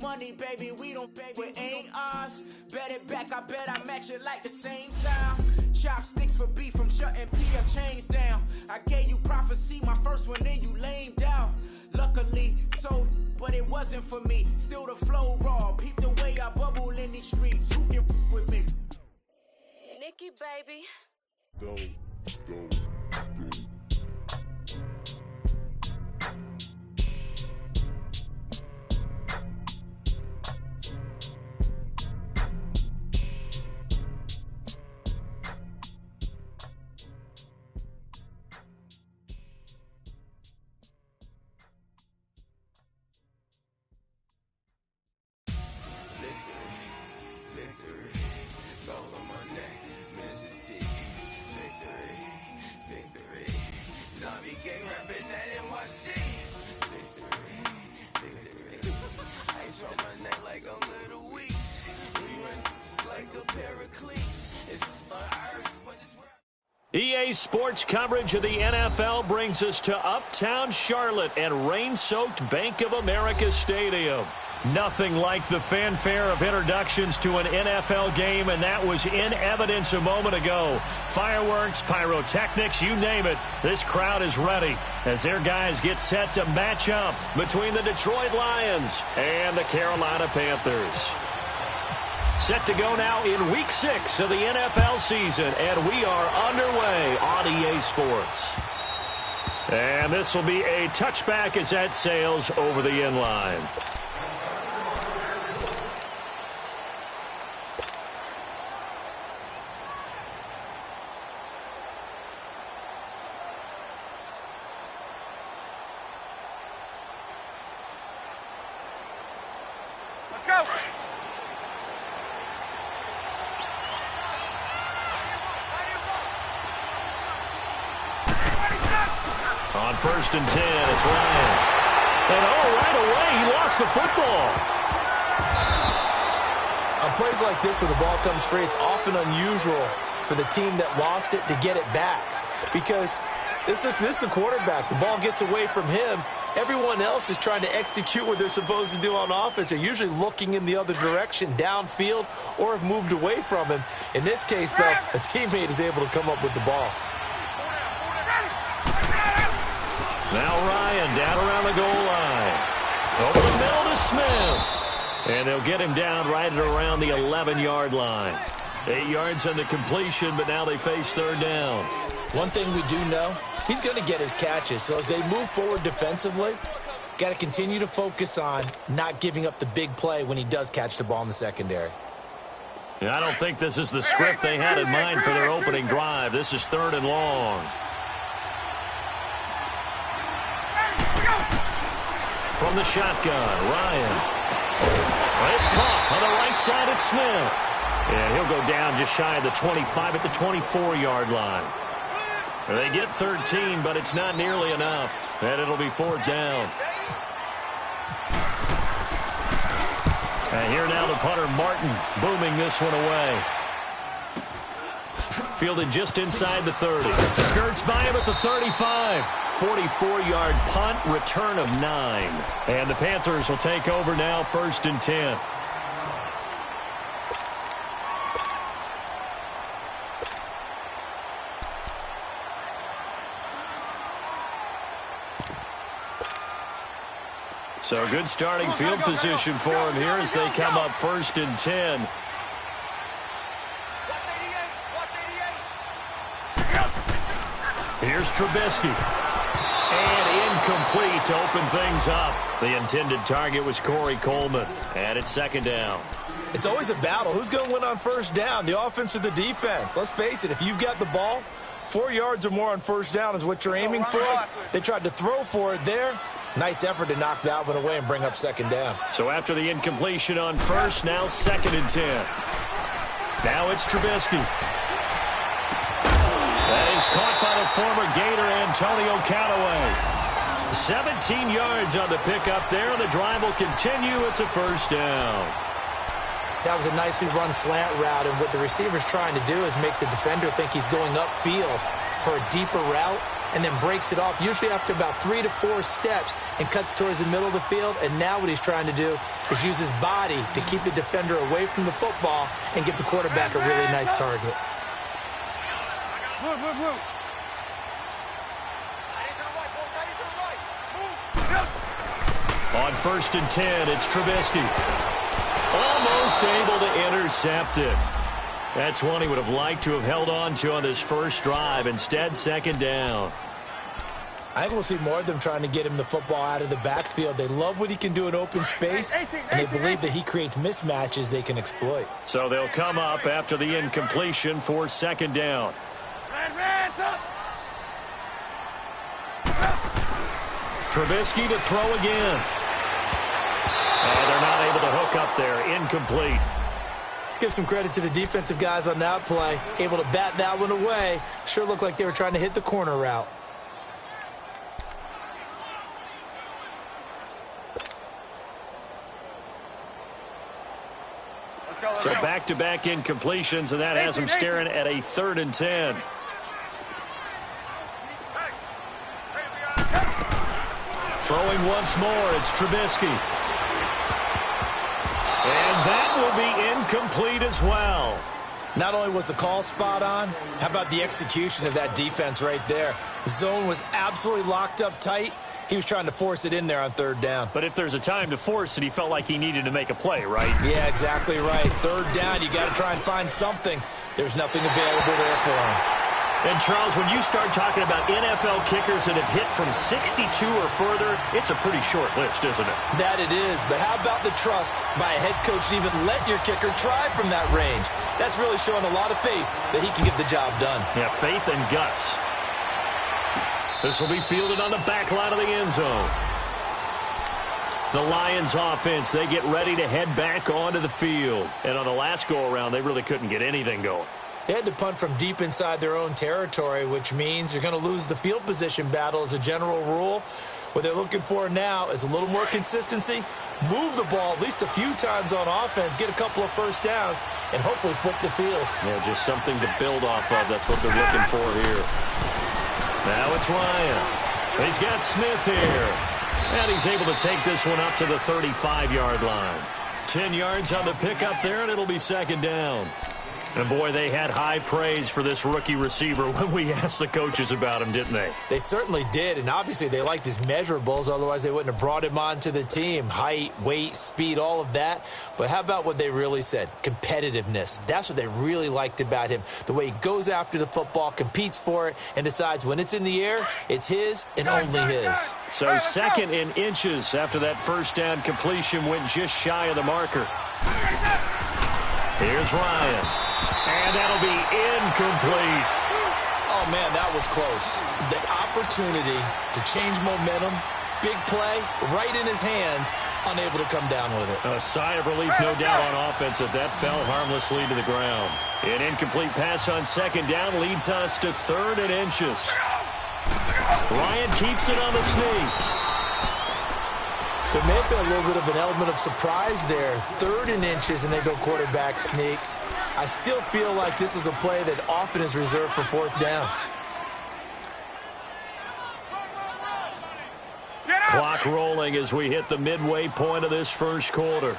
money, baby, we don't pay, it ain't ours. Bet it back, I bet I match it like the same style. Chopsticks for beef, I'm shutting PF chains down. I gave you prophecy, my first one, then you lamed out. Luckily, so, but it wasn't for me. Still the flow raw, peep the way I bubble in these streets. Who can with me? Nikki, baby. Go. EA Sports coverage of the NFL brings us to Uptown Charlotte and rain-soaked Bank of America Stadium. Nothing like the fanfare of introductions to an NFL game, and that was in evidence a moment ago. Fireworks, pyrotechnics, you name it. This crowd is ready as their guys get set to match up between the Detroit Lions and the Carolina Panthers. Set to go now in Week 6 of the NFL season, and we are underway on EA Sports. And this will be a touchback as that sails over the end line. Let's go! On 1st and 10, it's Ryan. And right away, he lost the football. On plays like this where the ball comes free, it's often unusual for the team that lost it to get it back. Because this is the quarterback. The ball gets away from him. Everyone else is trying to execute what they're supposed to do on offense. They're usually looking in the other direction, downfield, or have moved away from him. In this case, though, a teammate is able to come up with the ball. Now Ryan down around the goal line. Over the middle to Smith. And they'll get him down right at around the 11-yard line. 8 yards on the completion, but now they face third down. One thing we do know, he's going to get his catches. So as they move forward defensively, got to continue to focus on not giving up the big play when he does catch the ball in the secondary. I don't think this is the script they had in mind for their opening drive. This is 3rd and long. From the shotgun, Ryan. It's caught on the right side at Smith. And he'll go down just shy of the 25 at the 24-yard line. They get 13, but it's not nearly enough. And it'll be 4th down. And here now the punter, Martin, booming this one away. Fielded just inside the 30. Skirts by him at the 35. 44-yard punt, return of 9. And the Panthers will take over now, 1st and 10. So good starting field position for him here as they come up 1st and 10. Here's Trubisky. And incomplete to open things up. The intended target was Corey Coleman. And it's 2nd down. It's always a battle. Who's going to win on 1st down, the offense or the defense? Let's face it, if you've got the ball, 4 yards or more on 1st down is what you're aiming for. They tried to throw for it there. Nice effort to knock that one away and bring up 2nd down. So after the incompletion on 1st, now 2nd and 10. Now it's Trubisky. That is caught by the former Gator Antonio Callaway. 17 yards on the pickup there, and the drive will continue. It's a 1st down. That was a nicely run slant route, and what the receiver's trying to do is make the defender think he's going upfield for a deeper route, and then breaks it off, usually after about 3 to 4 steps, and cuts towards the middle of the field. And now what he's trying to do is use his body to keep the defender away from the football and give the quarterback a really nice target. On 1st and 10, it's Trubisky. Almost able to intercept it. That's one he would have liked to have held on to on this first drive. Instead, 2nd down. I think we'll see more of them trying to get him the football out of the backfield. They love what he can do in open space, and they believe that he creates mismatches they can exploit. So they'll come up after the incompletion for 2nd down. Trubisky to throw again. And they're not able to hook up there. Incomplete. Let's give some credit to the defensive guys on that play. Able to bat that one away. Sure looked like they were trying to hit the corner route. So back-to-back incompletions, and that has them staring at a 3rd and 10. Throwing once more, it's Trubisky. And that will be incomplete as well. Not only was the call spot on, how about the execution of that defense right there? The zone was absolutely locked up tight. He was trying to force it in there on 3rd down. But if there's a time to force it, he felt like he needed to make a play, right? Yeah, exactly right. 3rd down, you got to try and find something. There's nothing available there for him. And, Charles, when you start talking about NFL kickers that have hit from 62 or further, it's a pretty short list, isn't it? That it is, but how about the trust by a head coach to even let your kicker try from that range? That's really showing a lot of faith that he can get the job done. Yeah, faith and guts. This will be fielded on the back line of the end zone. The Lions offense, they get ready to head back onto the field. And on the last go-around, they really couldn't get anything going. They had to punt from deep inside their own territory, which means you're going to lose the field position battle as a general rule. What they're looking for now is a little more consistency, move the ball at least a few times on offense, get a couple of first downs, and hopefully flip the field. Yeah, just something to build off of. That's what they're looking for here. Now it's Ryan. He's got Smith here. And he's able to take this one up to the 35-yard line. 10 yards on the pickup there, and it'll be 2nd down. And, boy, they had high praise for this rookie receiver when we asked the coaches about him, didn't they? They certainly did, and obviously they liked his measurables. Otherwise, they wouldn't have brought him onto the team. Height, weight, speed, all of that. But how about what they really said? Competitiveness. That's what they really liked about him. The way he goes after the football, competes for it, and decides when it's in the air, it's his and only his. So 2nd in inches after that first down completion went just shy of the marker. Here's Ryan. And that'll be incomplete. Oh, man, that was close. The opportunity to change momentum, big play, right in his hands, unable to come down with it. A sigh of relief, no doubt, on offense that fell harmlessly to the ground. An incomplete pass on 2nd down leads us to 3rd and inches. Ryan keeps it on the sneak. There may have been a little bit of an element of surprise there. 3rd and inches, and they go quarterback sneak. I still feel like this is a play that often is reserved for 4th down. Clock rolling as we hit the midway point of this first quarter.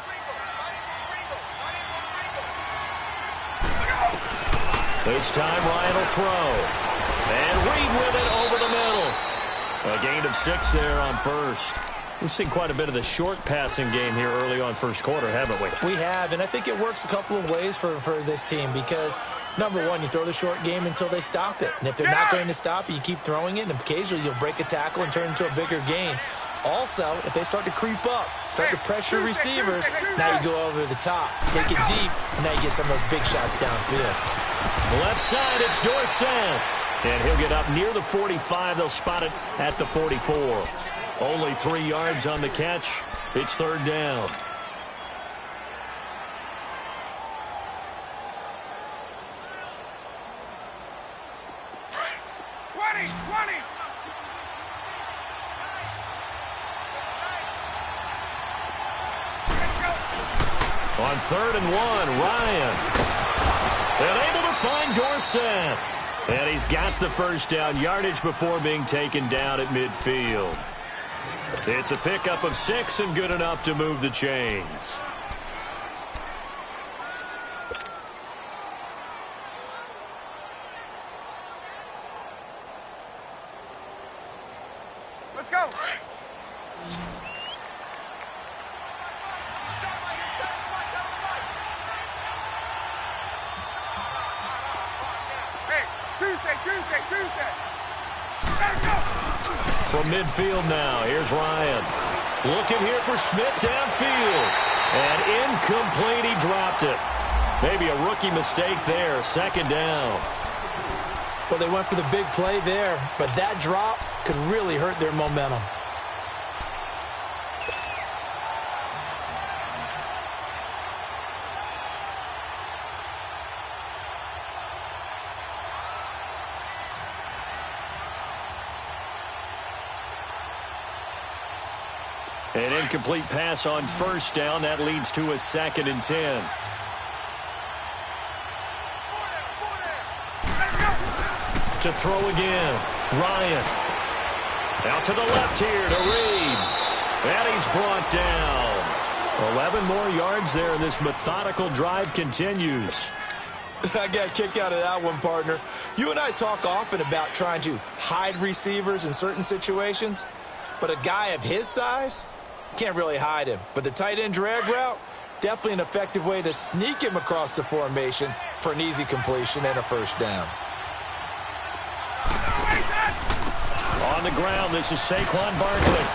This time Ryan will throw. And Reed with it over the middle. A gain of 6 there on 1st. We've seen quite a bit of the short passing game here early on first quarter, haven't we? We have, and I think it works a couple of ways for this team because, number one, you throw the short game until they stop it. And if they're not going to stop it, you keep throwing it, and occasionally you'll break a tackle and turn it into a bigger gain. Also, if they start to creep up, start to pressure receivers, now you go over the top, take it deep, and now you get some of those big shots downfield. Left side, it's Dorsett. And he'll get up near the 45. They'll spot it at the 44. Only 3 yards on the catch. It's 3rd down. On 3rd and 1, Ryan. And able to find Dorsett. And he's got the first down yardage before being taken down at midfield. It's a pickup of 6 and good enough to move the chains. Let's go. Hey, Tuesday. From midfield now, here's Ryan. Looking here for Smith downfield. And incomplete, he dropped it. Maybe a rookie mistake there, second down. Well, they went for the big play there, but that drop could really hurt their momentum. An incomplete pass on first down. That leads to a 2nd and 10. To throw again. Ryan. Out to the left here to Reed. And he's brought down. 11 more yards there, and this methodical drive continues. I got a kick out of that one, partner. You and I talk often about trying to hide receivers in certain situations, but a guy of his size can't really hide him. But the tight end drag route, definitely an effective way to sneak him across the formation for an easy completion and a first down. On the ground, this is Saquon Barkley.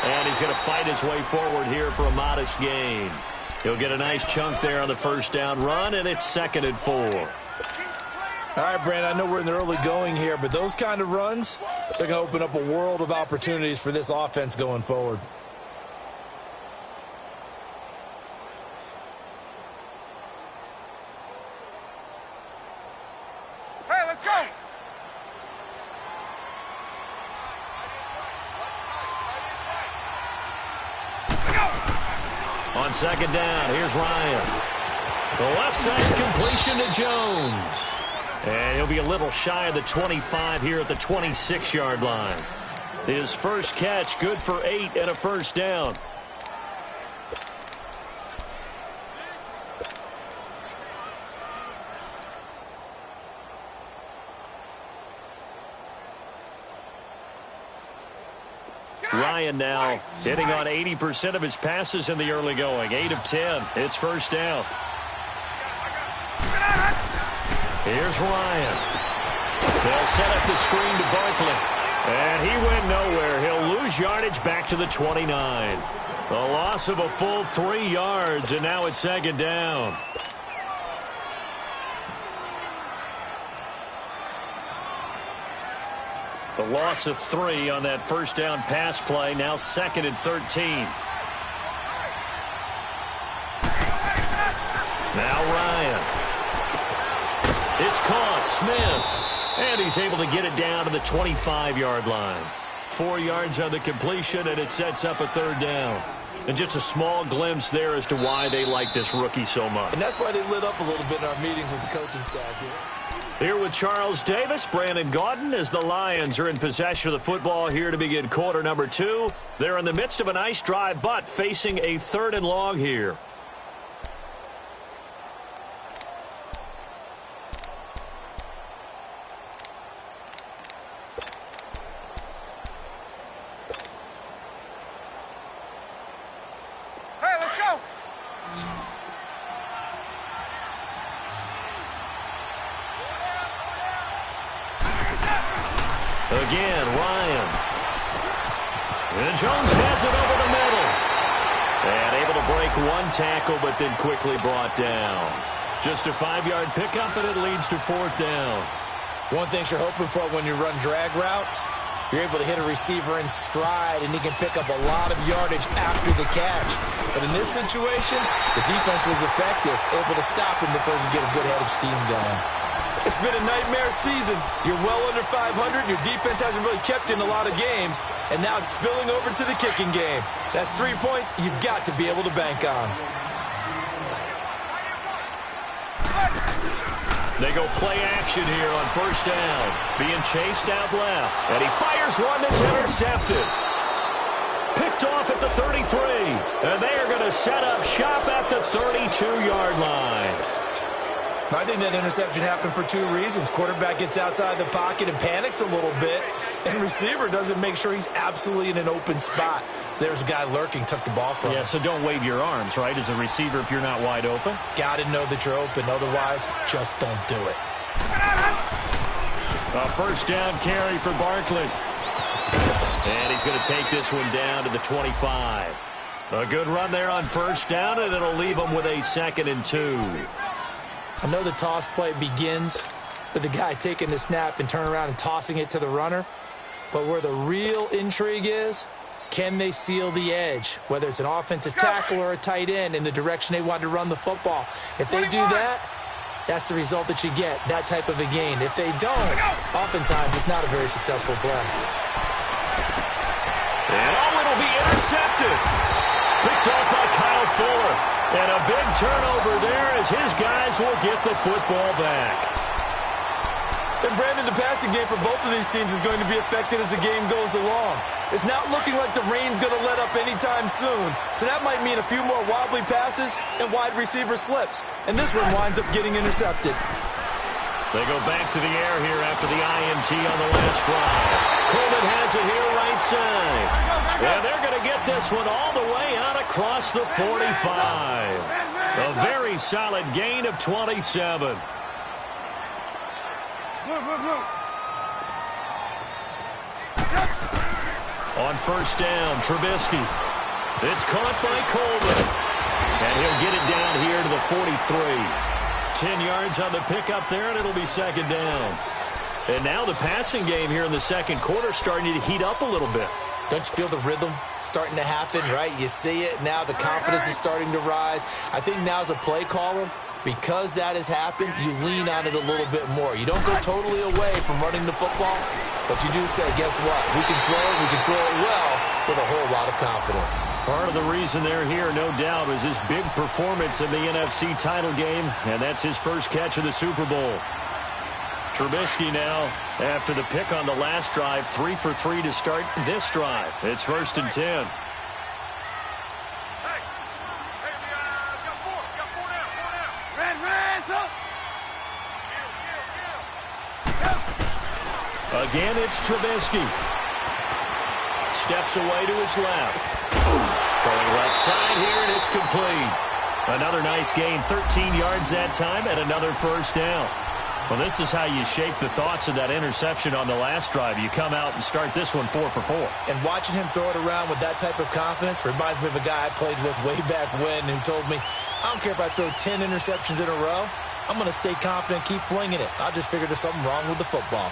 And he's going to fight his way forward here for a modest gain. He'll get a nice chunk there on the first down run, and it's 2nd and 4. All right, Brandon, I know we're in the early going here, but those kind of runs, they're going to open up a world of opportunities for this offense going forward. Hey, let's go. On second down, here's Ryan. The left side completion to Jones. And he'll be a little shy of the 25 here at the 26-yard line. His first catch, good for 8 and a first down. Ryan now hitting on 80% of his passes in the early going. 8 of 10. It's first down. Here's Ryan. They'll set up the screen to Barkley. And he went nowhere. He'll lose yardage back to the 29. A loss of a full 3 yards, and now it's second down. The loss of 3 on that first down pass play. Now 2nd and 13. Now Ryan. It's caught. Smith. And he's able to get it down to the 25-yard line. 4 yards on the completion, and it sets up a third down. And just a small glimpse there as to why they like this rookie so much. And that's why they lit up a little bit in our meetings with the coaching staff here. Here with Charles Davis, Brandon Gaudin, as the Lions are in possession of the football here to begin quarter number 2. They're in the midst of a nice drive, but facing a 3rd and long here. Hey, let's go. Again, Ryan. And Jones has it over the middle. And able to break one tackle, but then quickly brought down. Just a 5-yard pickup, and it leads to 4th down. One thing you're hoping for when you run drag routes, you're able to hit a receiver in stride, and he can pick up a lot of yardage after the catch. But in this situation, the defense was effective, able to stop him before he could get a good head of steam going. It's been a nightmare season. You're well under 500. Your defense hasn't really kept in a lot of games, and now it's spilling over to the kicking game. That's 3 points you've got to be able to bank on. They go play action here on first down. Being chased out left. And he fires one that's intercepted. Picked off at the 33. And they are going to set up shop at the 32-yard line. I think that interception happened for two reasons. Quarterback gets outside the pocket and panics a little bit. And receiver doesn't make sure he's absolutely in an open spot. So there's a guy lurking, took the ball from him. Yeah, so don't wave your arms, right, as a receiver if you're not wide open. Got to know that you're open. Otherwise, just don't do it. A first down carry for Barkley. And he's going to take this one down to the 25. A good run there on first down, and it'll leave him with a 2nd and 2. I know the toss play begins with the guy taking the snap and turning around and tossing it to the runner. But where the real intrigue is, can they seal the edge, whether it's an offensive tackle or a tight end, in the direction they want to run the football? If they do that, that's the result that you get, that type of a gain. If they don't, oftentimes it's not a very successful play. And it'll be intercepted. Picked off by Kyle Fuller. And a big turnover there as his guys will get the football back. And Brandon, the passing game for both of these teams is going to be affected as the game goes along. It's not looking like the rain's going to let up anytime soon. So that might mean a few more wobbly passes and wide receiver slips. And this one winds up getting intercepted. They go back to the air here after the INT on the last drive. Coleman has it here right side. And they're going to get this one all the way out across the 45. A very solid gain of 27. On first down, Trubisky. It's caught by Coleman. And he'll get it down here to the 43. 10 yards on the pickup there, and it'll be 2nd down. And now the passing game here in the second quarter starting to heat up a little bit. Don't you feel the rhythm starting to happen, right? You see it now. The confidence is starting to rise. I think now as a play caller, because that has happened, you lean on it a little bit more. You don't go totally away from running the football, but you do say, guess what? We can throw it well with a whole lot of confidence. Part of the reason they're here, no doubt, is his big performance in the NFC title game, and that's his first catch of the Super Bowl. Trubisky now, after the pick on the last drive, 3 for 3 to start this drive. It's 1st and 10. Again, it's Trubisky. Steps away to his left. Throwing left side here, and it's complete. Another nice gain, 13 yards that time, and another first down. Well, this is how you shape the thoughts of that interception on the last drive. You come out and start this one 4 for 4. And watching him throw it around with that type of confidence reminds me of a guy I played with way back when who told me, I don't care if I throw 10 interceptions in a row. I'm going to stay confident, keep flinging it. I just figured there's something wrong with the football.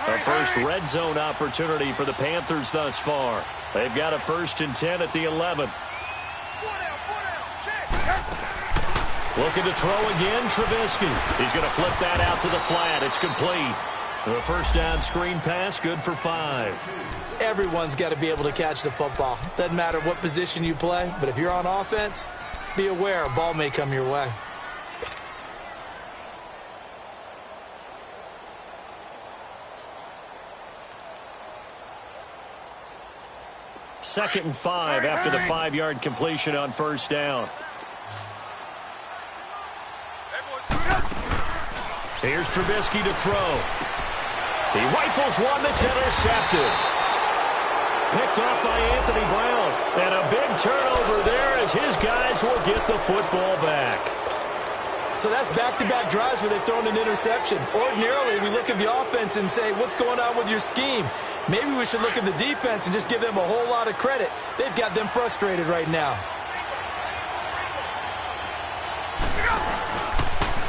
A first red zone opportunity for the Panthers thus far. They've got a 1st and 10 at the 11. Looking to throw again, Trubisky. He's going to flip that out to the flat. It's complete. A first down screen pass, good for 5. Everyone's got to be able to catch the football. Doesn't matter what position you play, but if you're on offense, be aware a ball may come your way. Second and 5 after the 5-yard completion on first down. Here's Trubisky to throw. He rifles one that's intercepted. Picked off by Anthony Brown. And a big turnover there as his guys will get the football back. So that's back-to-back drives where they've thrown an interception. Ordinarily, we look at the offense and say, what's going on with your scheme? Maybe we should look at the defense and just give them a whole lot of credit. They've got them frustrated right now.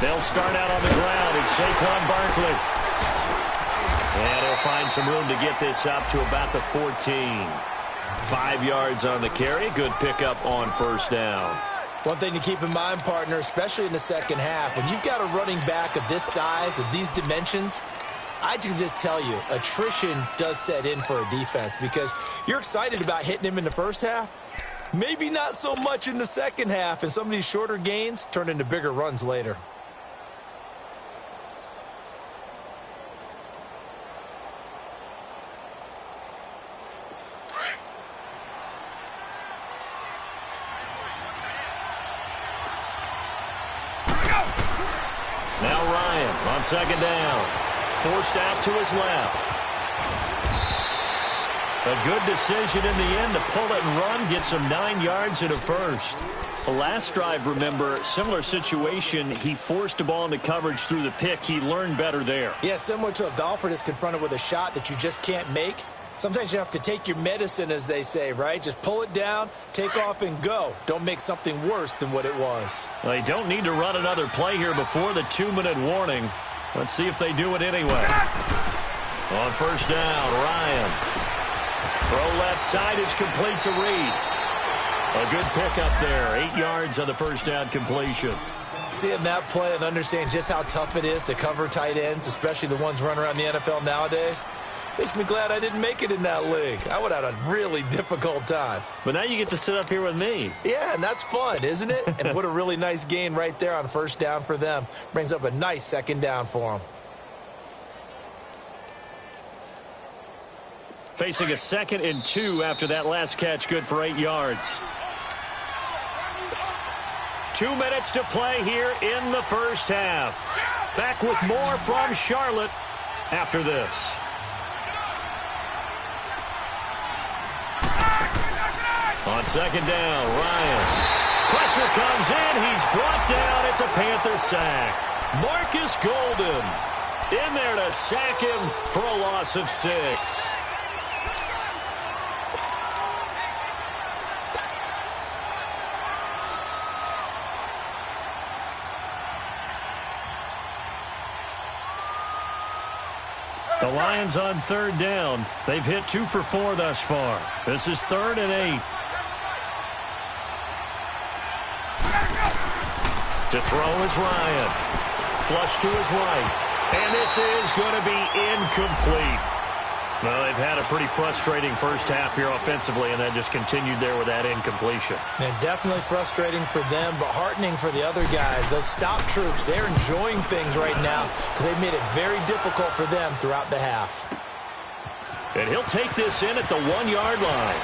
They'll start out on the ground. It's Saquon Barkley. And he'll find some room to get this up to about the 14. 5 yards on the carry. Good pickup on first down. One thing to keep in mind, partner, especially in the second half, when you've got a running back of this size, of these dimensions, I can just tell you, attrition does set in for a defense because you're excited about hitting him in the first half, Maybe not so much in the second half, and some of these shorter gains turn into bigger runs later. Now Ryan on second down. Forced out to his left. A good decision in the end to pull it and run, get some 9 yards and a first. The last drive, remember, similar situation. He forced the ball into coverage through the pick. He learned better there. Yeah, similar to a golfer that's confronted with a shot that you just can't make. Sometimes you have to take your medicine, as they say, right? Just pull it down, take off, and go. Don't make something worse than what it was. They don't need to run another play here before the 2-minute warning. Let's see if they do it anyway. On first down, Ryan. Throw left side is complete to Reed. A good pickup there. 8 yards on the first down completion. Seeing that play and understanding just how tough it is to cover tight ends, especially the ones running around the NFL nowadays, makes me glad I didn't make it in that league. I would have had a really difficult time. But now you get to sit up here with me. Yeah, and that's fun, isn't it? And what a really nice gain right there on first down for them. Brings up a nice second down for them. Facing a 2nd and 2 after that last catch, good for 8 yards. 2 minutes to play here in the first half. Back with more from Charlotte after this. On second down, Ryan. Pressure comes in. He's brought down. It's a Panther sack. Marcus Golden in there to sack him for a loss of 6. The Lions on third down. They've hit 2 for 4 thus far. This is 3rd and 8. To throw is Ryan. Flush to his right. And this is going to be incomplete. Well, they've had a pretty frustrating first half here offensively, and that just continued there with that incompletion. And definitely frustrating for them, but heartening for the other guys. Those stop troops, they're enjoying things right now because they've made it very difficult for them throughout the half. And he'll take this in at the 1-yard line.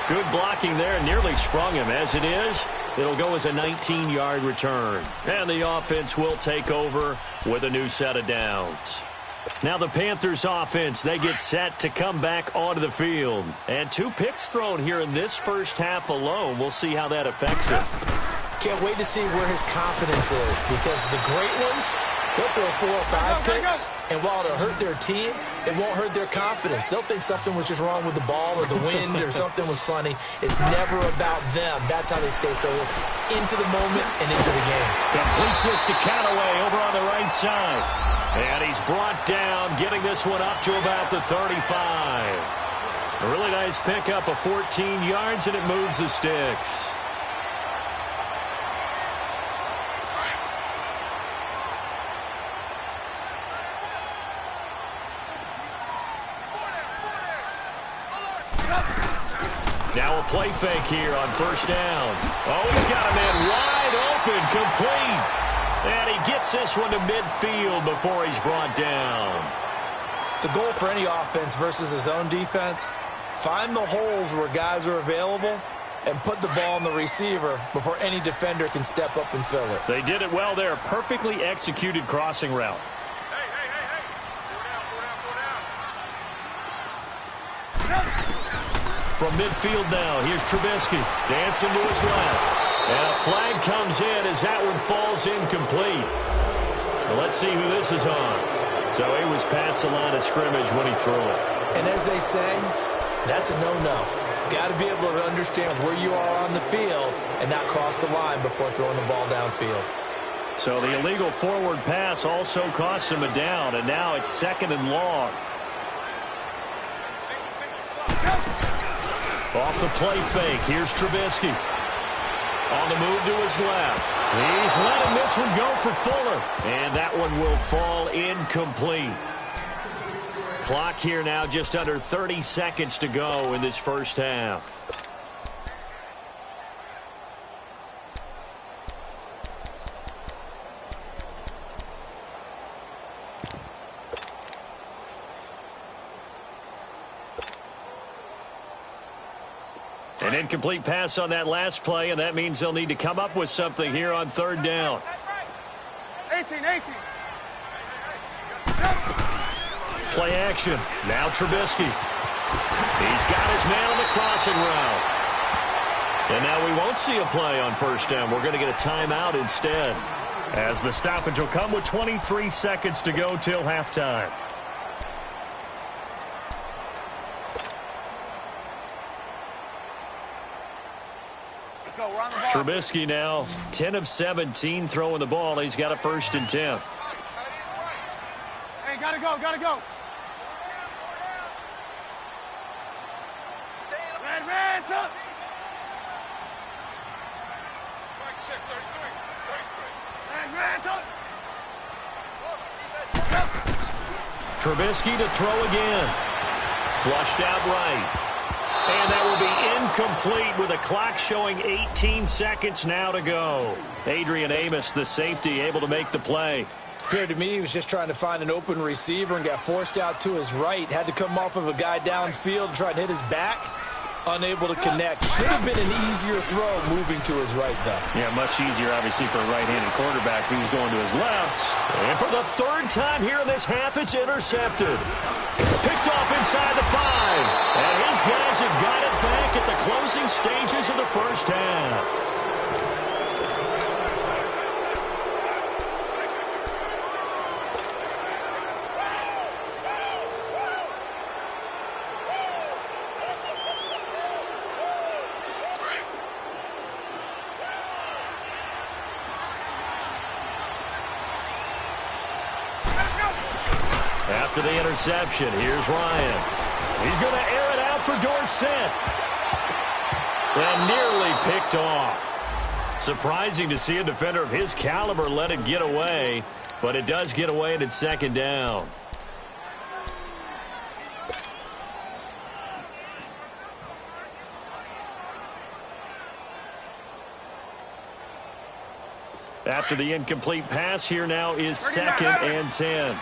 Good blocking there, nearly sprung him. As it is, it'll go as a 19-yard return. And the offense will take over with a new set of downs. Now the Panthers offense, they get set to come back onto the field. And 2 picks thrown here in this first half alone. We'll see how that affects him. Can't wait to see where his confidence is, because the great ones, they'll throw 4 or 5 picks, and while it'll hurt their team, it won't hurt their confidence. They'll think something was just wrong with the ball or the wind or something was funny. It's never about them. That's how they stay so into the moment and into the game. Completes this to Callaway over on the right side. And he's brought down, getting this one up to about the 35. A really nice pickup of 14 yards, and it moves the sticks. Now a play fake here on first down. Oh, he's got a man wide open, complete. And he gets this one to midfield before he's brought down. The goal for any offense versus his own defense, find the holes where guys are available and put the ball on the receiver before any defender can step up and fill it. They did it well there. Perfectly executed crossing route. From midfield now, here's Trubisky. Dancing to his left. And a flag comes in as that one falls incomplete. Well, let's see who this is on. So he was past the line of scrimmage when he threw it. And as they say, that's a no-no. Got to be able to understand where you are on the field and not cross the line before throwing the ball downfield. So the illegal forward pass also costs him a down, and now it's 2nd and long. Off the play fake, here's Trubisky. On the move to his left. He's letting this one go for Fuller. And that one will fall incomplete. Clock here now, just under 30 seconds to go in this first half. An incomplete pass on that last play, and that means they'll need to come up with something here on third down. 18. Play action. Now Trubisky. He's got his man on the crossing route. And now we won't see a play on first down. We're going to get a timeout instead, as the stoppage will come with 23 seconds to go till halftime. Let's go. We're on the ball. Trubisky now 10 of 17 throwing the ball. He's got a 1st and 10. Hey, gotta go. Red, up. Trubisky to throw again. Flushed out right. And that will be incomplete with a clock showing 18 seconds now to go. Adrian Amos, the safety, able to make the play. Appeared to me he was just trying to find an open receiver and got forced out to his right. Had to come off of a guy downfield and try and hit his back. Unable to connect. Should have been an easier throw moving to his right, though. Yeah, much easier, obviously, for a right-handed quarterback who's going to his left. And for the 3rd time here in this half, it's intercepted. Picked off inside the 5. And his guys have got it back at the closing stages of the first half. After the interception, here's Ryan. He's going to air it out for Dorsett. And nearly picked off. Surprising to see a defender of his caliber let it get away, but it does get away and it's 2nd down. After the incomplete pass, here now is 2nd and 10.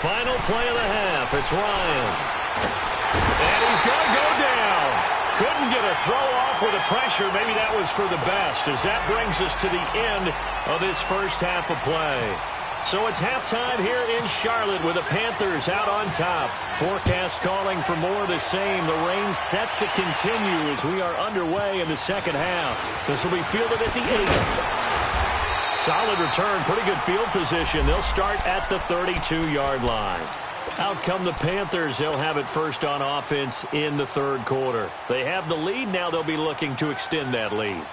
Final play of the half. It's Ryan. And he's going to go down. Couldn't get a throw off with the pressure. Maybe that was for the best, as that brings us to the end of this first half of play. So it's halftime here in Charlotte with the Panthers out on top. Forecast calling for more of the same. The rain set to continue as we are underway in the second half. This will be fielded at the 8. Solid return, pretty good field position. They'll start at the 32-yard line. Out come the Panthers. They'll have it first on offense in the 3rd quarter. They have the lead. Now they'll be looking to extend that lead.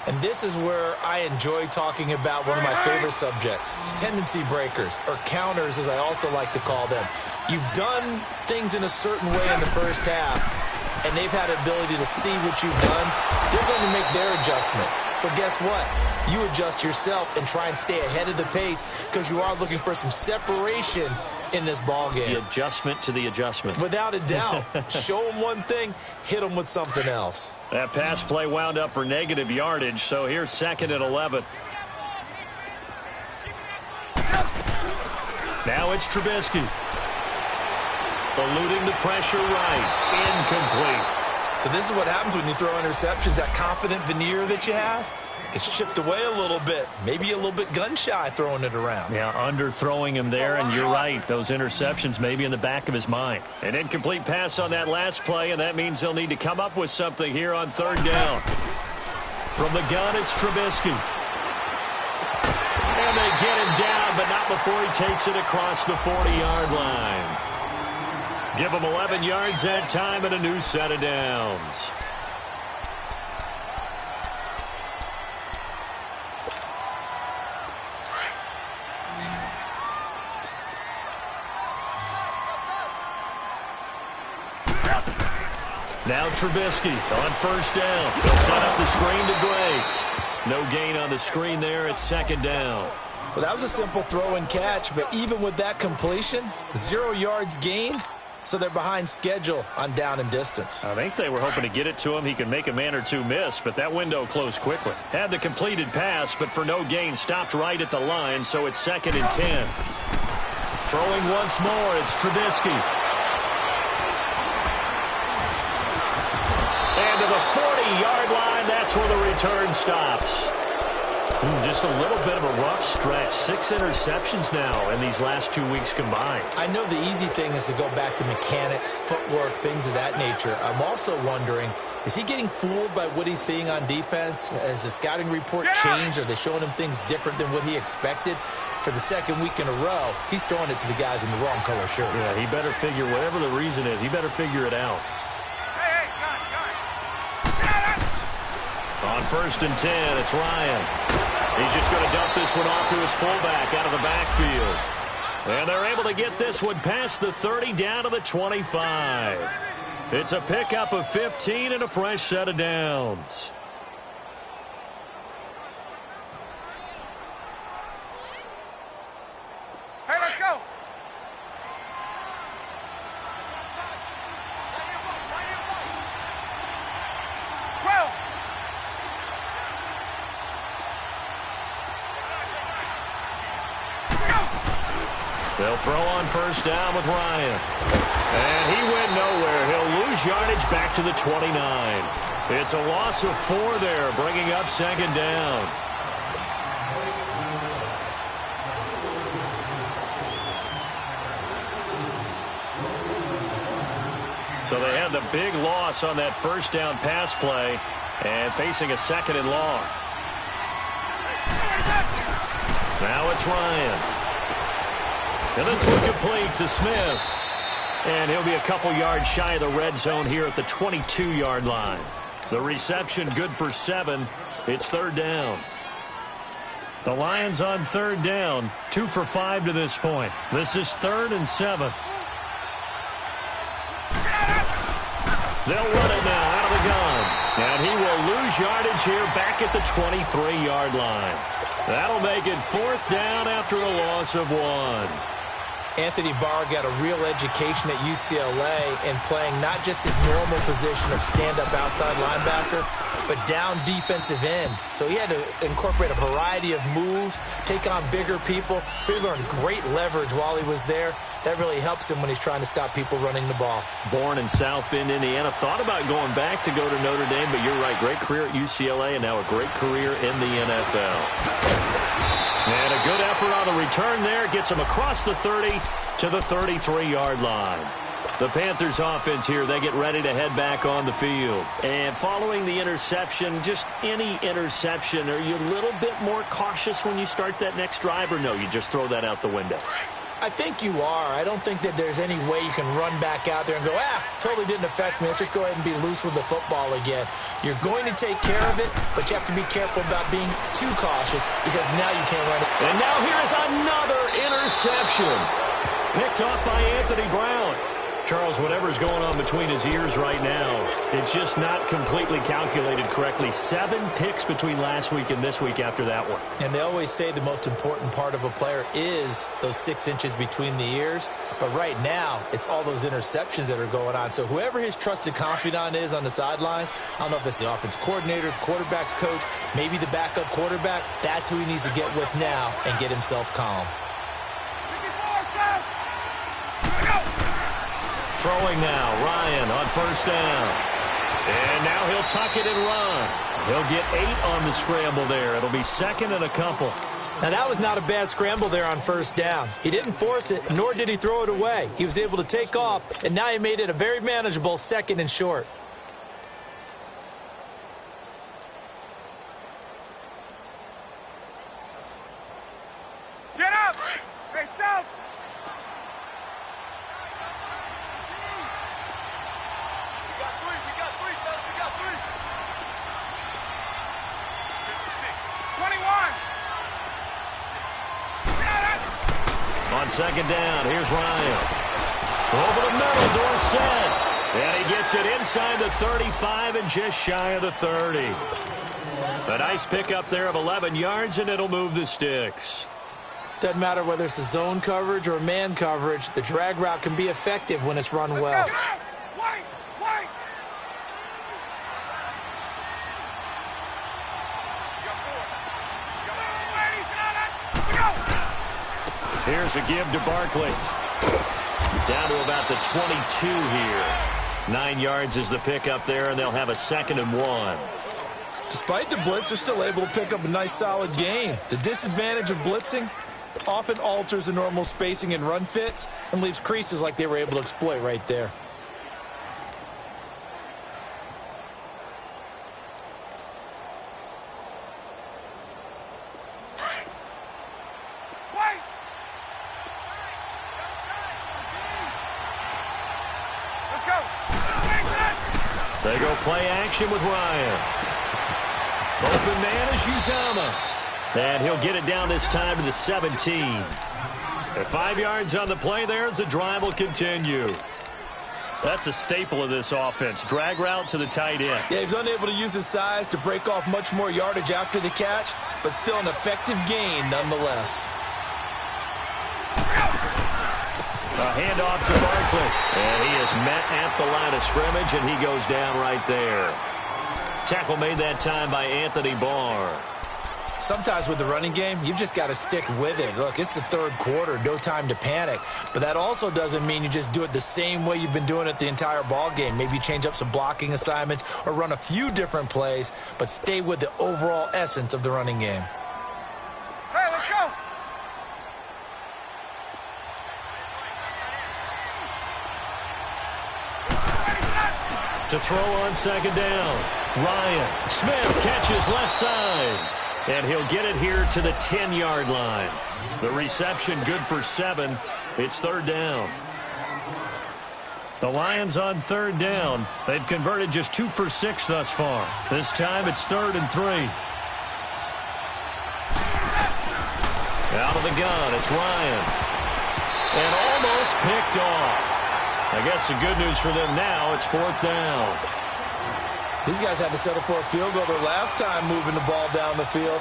And this is where I enjoy talking about one of my favorite subjects, tendency breakers, or counters as I also like to call them. You've done things in a certain way in the first half, and they've had the ability to see what you've done. They're going to make their adjustments. So guess what? You adjust yourself and try and stay ahead of the pace because you are looking for some separation in this ball game. The adjustment to the adjustment. Without a doubt. Show them one thing, hit them with something else. That pass play wound up for negative yardage, so here's 2nd and 11. Now it's Trubisky. Eluding the pressure right. Incomplete. So this is what happens when you throw interceptions. That confident veneer that you have gets chipped away a little bit. Maybe a little bit gun-shy throwing it around. Yeah, underthrowing him there, and you're right. Those interceptions may be in the back of his mind. An incomplete pass on that last play, and that means they'll need to come up with something here on 3rd down. From the gun, it's Trubisky. And they get him down, but not before he takes it across the 40-yard line. Give him 11 yards that time and a new set of downs. Now Trubisky on first down. He'll set up the screen to Drake. No gain on the screen there. It's 2nd down. Well, that was a simple throw and catch, but even with that completion, 0 yards gained. So they're behind schedule on down and distance. I think they were hoping to get it to him. He could make a man or two miss, but that window closed quickly. Had the completed pass, but for no gain, stopped right at the line, so it's 2nd and 10. Throwing once more, it's Trubisky. And to the 40-yard line, that's where the return stops. Just a little bit of a rough stretch. 6 interceptions now in these last 2 weeks combined. I know the easy thing is to go back to mechanics, footwork, things of that nature. I'm also wondering, is he getting fooled by what he's seeing on defense? Has the scouting report changed? Are they showing him things different than what he expected? For the second week in a row, he's throwing it to the guys in the wrong color shirts. Yeah, he better figure, whatever the reason is, he better figure it out. On 1st and 10, it's Ryan. He's just going to dump this one off to his fullback out of the backfield. And they're able to get this one past the 30 down to the 25. It's a pickup of 15 and a fresh set of downs. Hey, let's go. They'll throw on 1st down with Ryan. And he went nowhere. He'll lose yardage back to the 29. It's a loss of 4 there, bringing up 2nd down. So they had the big loss on that 1st down pass play and facing a 2nd and long. Now it's Ryan. And this one complete to Smith. And he'll be a couple yards shy of the red zone here at the 22-yard line. The reception good for 7. It's 3rd down. The Lions on 3rd down. 2 for 5 to this point. This is 3rd and 7. They'll run it now out of the gun. And he will lose yardage here back at the 23-yard line. That'll make it 4th down after a loss of 1. Anthony Barr got a real education at UCLA in playing not just his normal position of stand-up outside linebacker, but down defensive end. So he had to incorporate a variety of moves, take on bigger people. So he learned great leverage while he was there. That really helps him when he's trying to stop people running the ball. Born in South Bend, Indiana. Thought about going back to go to Notre Dame, but you're right. Great career at UCLA and now a great career in the NFL. And a good effort on the return there. Gets him across the 30 to the 33-yard line. The Panthers offense here, they get ready to head back on the field. And following the interception, just any interception, are you a little bit more cautious when you start that next drive, or no, you just throw that out the window? I think you are. I don't think that there's any way you can run back out there and go, totally didn't affect me. Let's just go ahead and be loose with the football again. You're going to take care of it, but you have to be careful about being too cautious because now you can't run it. And now here's another interception. Picked off by Anthony Brown. Charles, whatever's going on between his ears right now, it's just not completely calculated correctly. 7 picks between last week and this week after that one. And they always say the most important part of a player is those 6 inches between the ears. But right now, it's all those interceptions that are going on. So whoever his trusted confidant is on the sidelines, I don't know if it's the offensive coordinator, the quarterback's coach, maybe the backup quarterback, that's who he needs to get with now and get himself calm. Throwing now, Ryan on 1st down. And now he'll tuck it and run. He'll get 8 on the scramble there. It'll be 2nd and a couple. Now, that was not a bad scramble there on 1st down. He didn't force it, nor did he throw it away. He was able to take off, and now he made it a very manageable 2nd and short. Get up! Hey, south! On 2nd down, here's Ryan. Over the middle, Dorsett. And he gets it inside the 35 and just shy of the 30. A nice pickup there of 11 yards, and it'll move the sticks. Doesn't matter whether it's a zone coverage or man coverage, the drag route can be effective when it's run well. Here's a give to Barkley. Down to about the 22 here. 9 yards is the pickup there, and they'll have a 2nd and 1. Despite the blitz, they're still able to pick up a nice, solid gain. The disadvantage of blitzing often alters the normal spacing and run fits and leaves creases like they were able to exploit right there. Let's go. They go play action with Ryan. Open man is Uzama. And he'll get it down this time to the 17. At 5 yards on the play there as the drive will continue. That's a staple of this offense. Drag route to the tight end. Yeah, he's unable to use his size to break off much more yardage after the catch, but still an effective gain nonetheless. A handoff to Barkley. And he is met at the line of scrimmage, and he goes down right there. Tackle made that time by atbarr. Sometimes with the running game, you've just got to stick with it. Look, it's the third quarter, no time to panic. But that also doesn't mean you just do it the same way you've been doing it the entire ball game. Maybe change up some blocking assignments or run a few different plays, but stay with the overall essence of the running game. Hey, let's go. To throw on 2nd down. Ryan Smith catches left side. And he'll get it here to the 10-yard line. The reception good for 7. It's 3rd down. The Lions on 3rd down. They've converted just 2 for 6 thus far. This time it's 3rd and 3. Out of the gun, it's Ryan. And almost picked off. I guess the good news for them now, it's 4th down. These guys had to settle for a field goal their last time moving the ball down the field.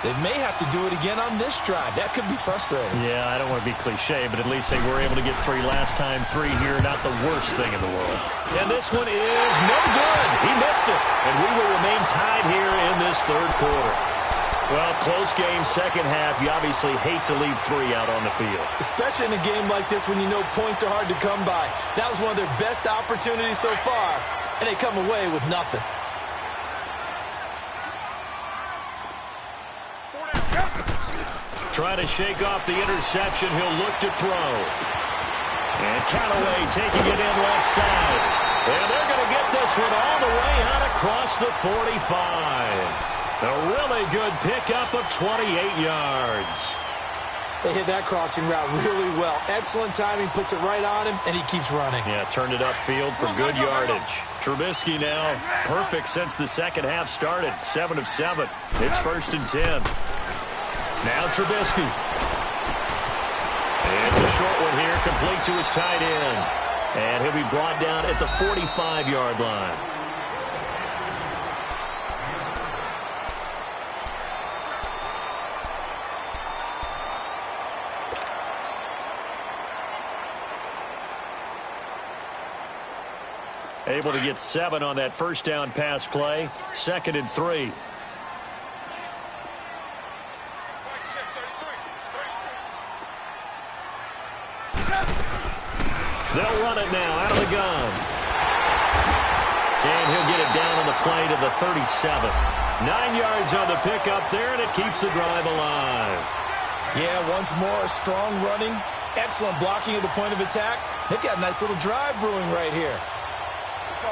They may have to do it again on this drive. That could be frustrating. Yeah, I don't want to be cliche, but at least they were able to get 3 last time. 3 here, not the worst thing in the world. And this one is no good. He missed it. And we will remain tied here in this 3rd quarter. Well, close game, second half. You obviously hate to leave 3 out on the field. Especially in a game like this when you know points are hard to come by. That was one of their best opportunities so far. And they come away with nothing. Trying to shake off the interception. He'll look to throw. And Callaway taking it in left side. And they're going to get this one all the way out across the 45. A really good pickup of 28 yards. They hit that crossing route really well. Excellent timing, puts it right on him, and he keeps running. Yeah, turned it upfield for good yardage. Trubisky now perfect since the second half started. 7 of 7. It's 1st and 10. Now Trubisky. It's a short one here, complete to his tight end. And he'll be brought down at the 45-yard line. Able to get 7 on that first down pass play. 2nd and 3. They'll run it now out of the gun. And he'll get it down on the play to the 37. 9 yards on the pickup there, and it keeps the drive alive. Yeah, once more, strong running, excellent blocking at the point of attack. They've got a nice little drive brewing right here.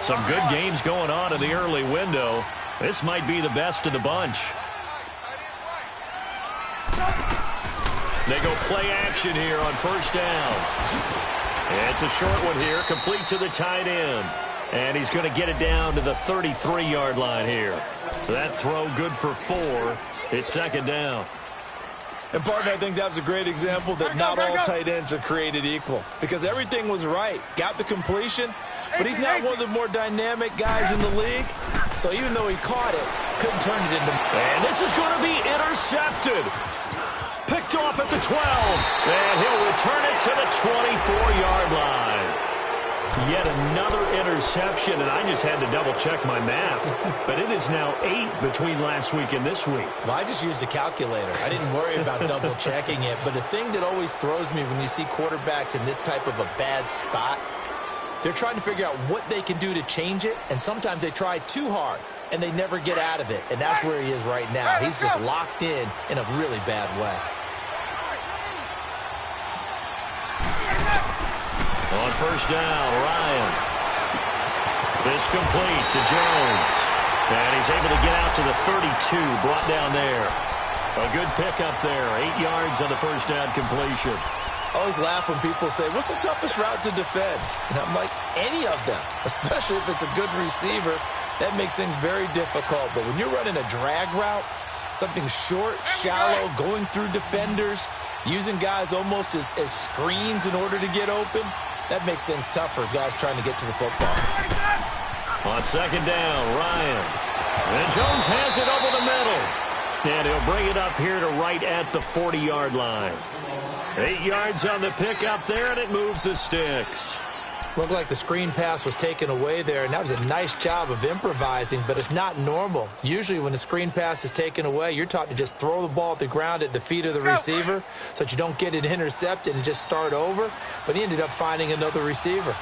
Some good games going on in the early window. This might be the best of the bunch. They go play action here on 1st down. It's a short one here, complete to the tight end. And he's going to get it down to the 33-yard line here. So that throw good for 4. It's 2nd down. And, partner, I think that was a great example that not all tight ends are created equal. Because everything was right. Got the completion, but he's not one of the more dynamic guys in the league. So even though he caught it, couldn't turn it into... And this is going to be intercepted. Picked off at the 12. And he'll return it to the 24-yard line. Yet another interception, and I just had to double-check my math. But it is now 8 between last week and this week. Well, I just used a calculator. I didn't worry about double-checking it. But the thing that always throws me when you see quarterbacks in this type of a bad spot They're trying to figure out what they can do to change it, and sometimes they try too hard, and they never get out of it, and that's where he is right now. He's just locked in a really bad way. On first down, Ryan. This complete to Jones. And he's able to get out to the 32, brought down there. A good pickup there, 8 yards on the first down completion. I always laugh when people say, what's the toughest route to defend? And I'm like, any of them, especially if it's a good receiver. That makes things very difficult. But when you're running a drag route, something short, shallow, going through defenders, using guys almost as screens in order to get open, that makes things tough for guys trying to get to the football. On second down, Ryan. And Jones has it over the middle. And he'll bring it up here to right at the 40-yard line. 8 yards on the pickup there, and it moves the sticks. Looked like the screen pass was taken away there, and that was a nice job of improvising, but it's not normal. Usually when a screen pass is taken away, you're taught to just throw the ball at the ground at the feet of the receiver so that you don't get it intercepted and just start over, but he ended up finding another receiver.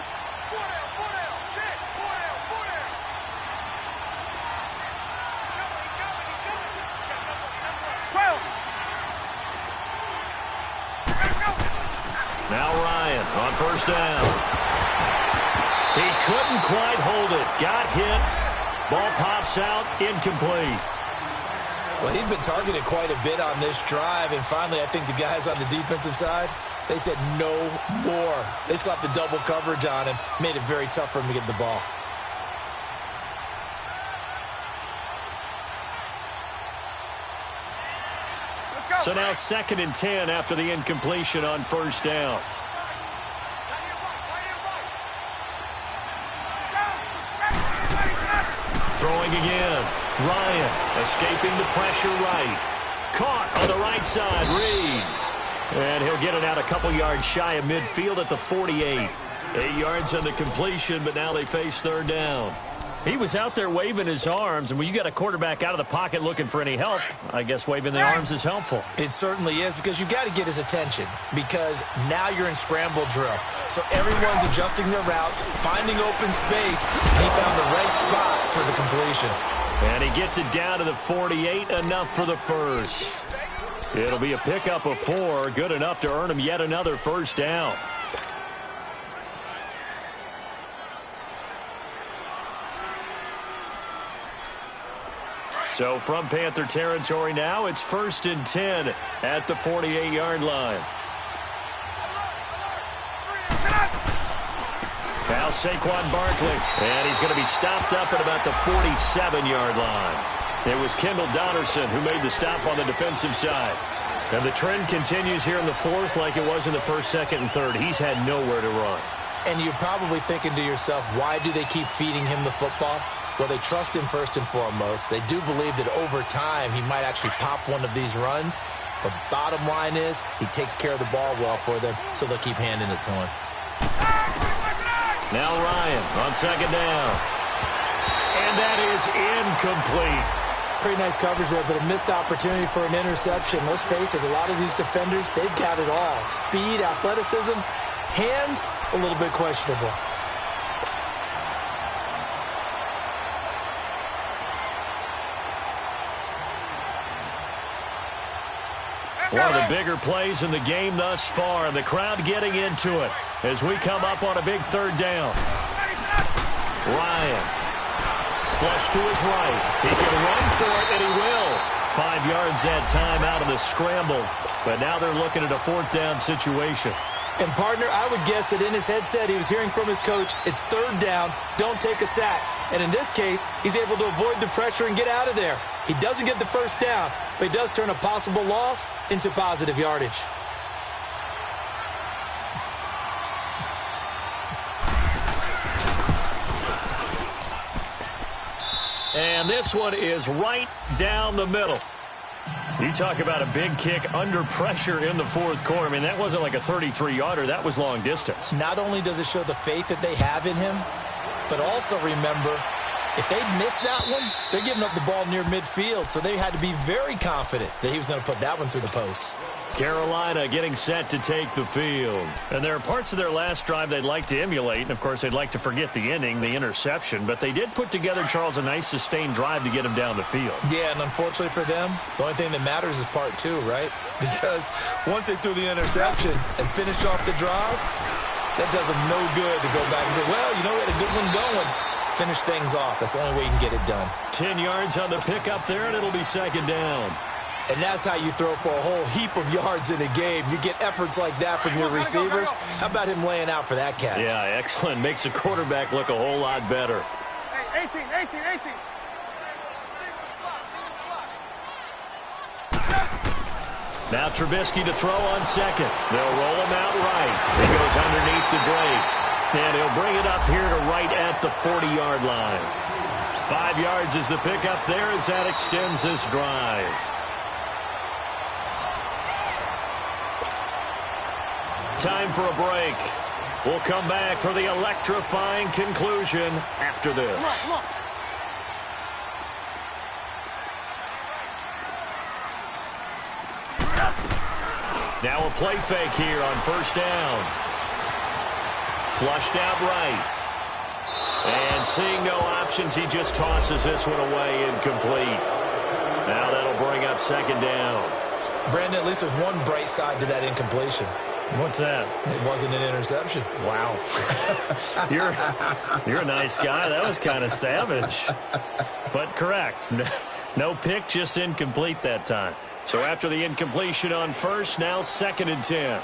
Now Ryan on first down. He couldn't quite hold it. Got hit. Ball pops out. Incomplete. Well, he'd been targeted quite a bit on this drive, and finally I think the guys on the defensive side, they said no more. They slapped the double coverage on him, made it very tough for him to get the ball. So now 2nd and 10 after the incompletion on first down. Throwing again. Ryan escaping the pressure right. Caught on the right side. Reed. And he'll get it out a couple yards shy of midfield at the 48. 8 yards on the completion, but now they face third down. He was out there waving his arms, and when you got a quarterback out of the pocket looking for any help, I guess waving the arms is helpful. It certainly is, because you got to get his attention, because now you're in scramble drill. So everyone's adjusting their routes, finding open space, and he found the right spot for the completion. And he gets it down to the 48, enough for the first. It'll be a pickup of 4, good enough to earn him yet another first down. So from Panther territory now, it's 1st and 10 at the 48-yard line. Now Saquon Barkley, and he's going to be stopped up at about the 47-yard line. It was Kendall Donnerson who made the stop on the defensive side. And the trend continues here in the 4th like it was in the 1st, 2nd, and 3rd. He's had nowhere to run. And you're probably thinking to yourself, why do they keep feeding him the football? Well, they trust him first and foremost. They do believe that over time he might actually pop one of these runs. But bottom line is he takes care of the ball well for them, so they'll keep handing it to him. Now Ryan on second down. And that is incomplete. Pretty nice coverage there, but a missed opportunity for an interception. Let's face it, a lot of these defenders, they've got it all. Speed, athleticism, hands, a little bit questionable. One of the bigger plays in the game thus far, and the crowd getting into it as we come up on a big third down. Ryan, flush to his right. He can run for it, and he will. 5 yards that time out of the scramble, but now they're looking at a 4th down situation. And, partner, I would guess that in his headset he was hearing from his coach, it's 3rd down, don't take a sack. And in this case, he's able to avoid the pressure and get out of there. He doesn't get the first down, but he does turn a possible loss into positive yardage. And this one is right down the middle. You talk about a big kick under pressure in the 4th quarter. I mean, that wasn't like a 33-yarder. That was long distance. Not only does it show the faith that they have in him, but also remember, If they missed that one, they're giving up the ball near midfield, so they had to be very confident that he was going to put that one through the post. Carolina getting set to take the field. And there are parts of their last drive they'd like to emulate. And, of course, they'd like to forget the ending, the interception. But they did put together, Charles, a nice sustained drive to get him down the field. Yeah, and unfortunately for them, the only thing that matters is part two, right? Because once they threw the interception and finished off the drive, that does them no good to go back and say, well, you know, we had a good one going. Finish things off. That's the only way you can get it done. 10 yards on the pickup there, and it'll be second down. And that's how you throw for a whole heap of yards in a game. You get efforts like that from your receivers. How about him laying out for that catch? Yeah, excellent. Makes the quarterback look a whole lot better. Hey, 18. Now Trubisky to throw on second. They'll roll him out right. He goes underneath to Drake. And he'll bring it up here to right at the 40-yard line. 5 yards is the pickup there as that extends this drive. Time for a break. We'll come back for the electrifying conclusion after this. Come on. Now a play fake here on first down. Flushed out right. And seeing no options, he just tosses this one away incomplete. Now that'll bring up second down. Brandon, at least there's one bright side to that incompletion. What's that? It wasn't an interception. Wow. You're a nice guy. That was kind of savage. But correct. No pick, just incomplete that time. So after the incompletion on first, now second and 10.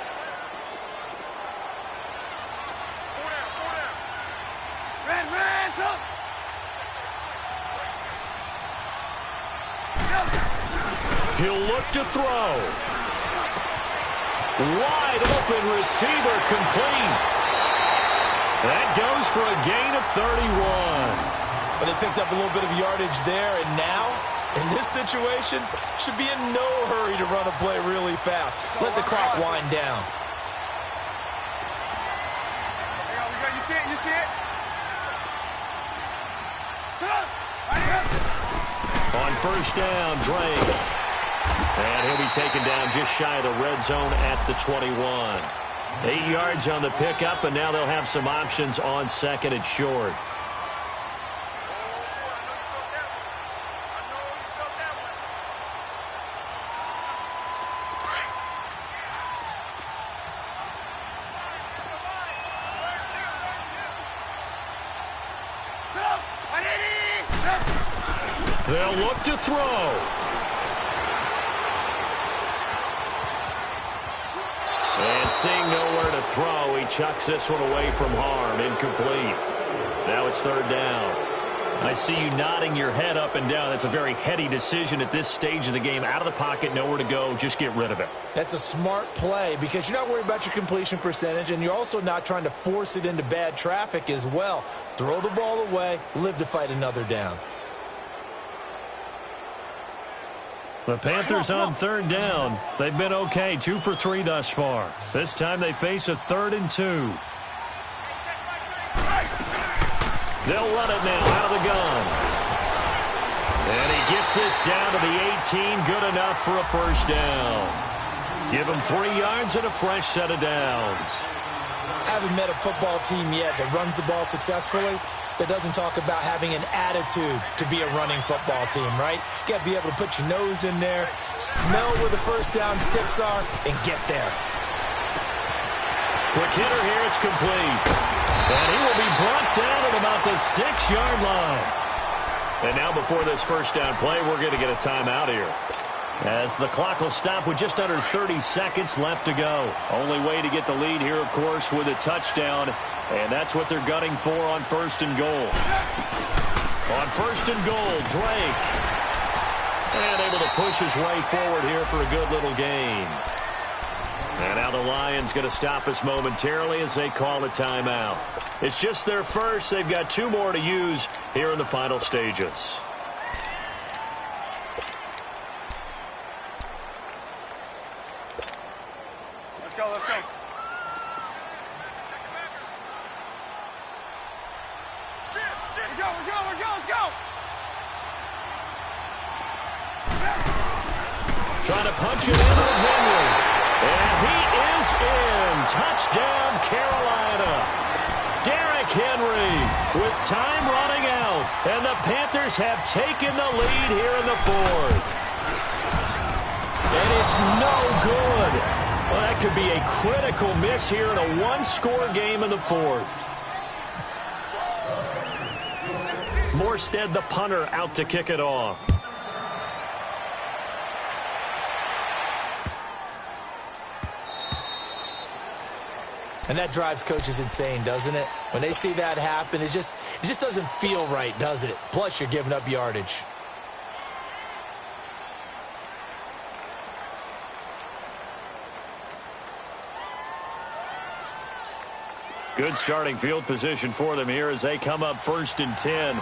He'll look to throw. Wide open receiver complete. That goes for a gain of 31. But they picked up a little bit of yardage there, and now, in this situation, should be in no hurry to run a play really fast. Let the clock wind down. You see it? On first down, Drake. And he'll be taken down just shy of the red zone at the 21. 8 yards on the pickup, and now they'll have some options on second and short. They'll look to throw. And seeing nowhere to throw, he chucks this one away from harm. Incomplete. Now it's third down. I see you nodding your head up and down. That's a very heady decision at this stage of the game. Out of the pocket, nowhere to go. Just get rid of it. That's a smart play because you're not worried about your completion percentage, and you're also not trying to force it into bad traffic as well. Throw the ball away, live to fight another down. The Panthers on third down. They've been okay, 2 for 3 thus far. This time they face a 3rd and 2. They'll run it now out of the gun. And he gets this down to the 18, good enough for a first down. Give him 3 yards and a fresh set of downs. Haven't met a football team yet that runs the ball successfully that doesn't talk about having an attitude to be a running football team, right? You got to be able to put your nose in there, smell where the first down sticks are, and get there. Quick hitter here, it's complete. And he will be brought down at about the 6-yard line. And now before this first down play, we're going to get a timeout here, as the clock will stop with just under 30 seconds left to go. Only way to get the lead here, of course, with a touchdown. And that's what they're gunning for on first and goal. On first and goal, Drake. And able to push his way forward here for a good little gain. And now the Lions going to stop us momentarily as they call a timeout. It's just their first. They've got 2 more to use here in the final stages. Let's go. Shit. Let's go. Trying to punch it in with Henry. And he is in. Touchdown, Carolina. Derrick Henry with time running out. And the Panthers have taken the lead here in the fourth. And it's no good. Well, that could be a critical miss here in a one-score game in the fourth. Morstead, the punter, out to kick it off. And that drives coaches insane, doesn't it? When they see that happen, it just doesn't feel right, does it? Plus, you're giving up yardage. Good starting field position for them here as they come up 1st and 10.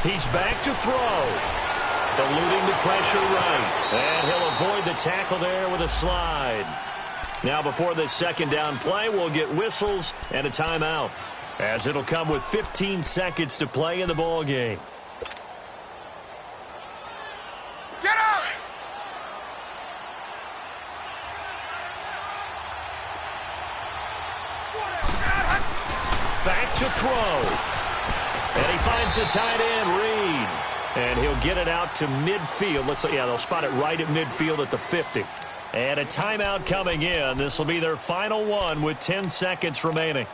He's back to throw. Eluding the pressure right. And he'll avoid the tackle there with a slide. Now before this second down play, we'll get whistles and a timeout, as it'll come with 15 seconds to play in the ball game. Get up! Back to throw. And he finds the tight end, Reed. And he'll get it out to midfield. They'll spot it right at midfield at the 50. And a timeout coming in. This will be their final one with 10 seconds remaining.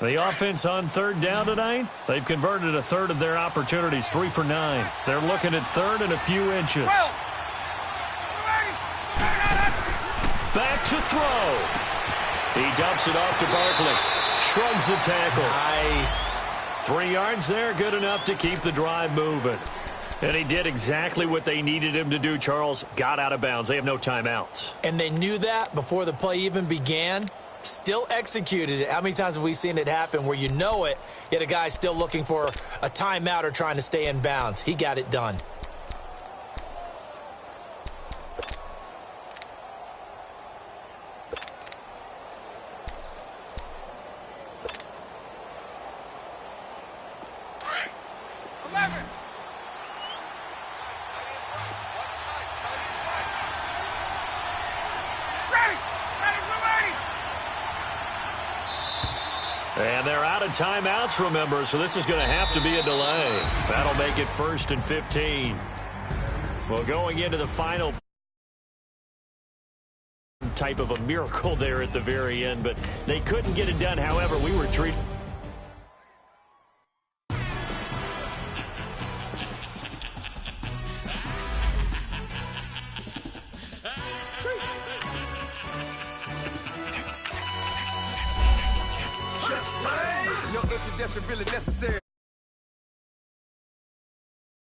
The offense on 3rd down tonight, they've converted a third of their opportunities, 3 for 9. They're looking at 3rd and a few inches. Back to throw. He dumps it off to Barkley. Shrugs the tackle. Nice. 3 yards there, good enough to keep the drive moving. And he did exactly what they needed him to do, Charles. Got out of bounds. They have no timeouts. And they knew that before the play even began. Still executed it. How many times have we seen it happen where you know it, yet a guy's still looking for a timeout or trying to stay in bounds? He got it done. And they're out of timeouts, remember, so this is going to have to be a delay. That'll make it 1st and 15. Well, going into the final type of a miracle there at the very end, but they couldn't get it done. However, we were treated. Your introduction really necessary.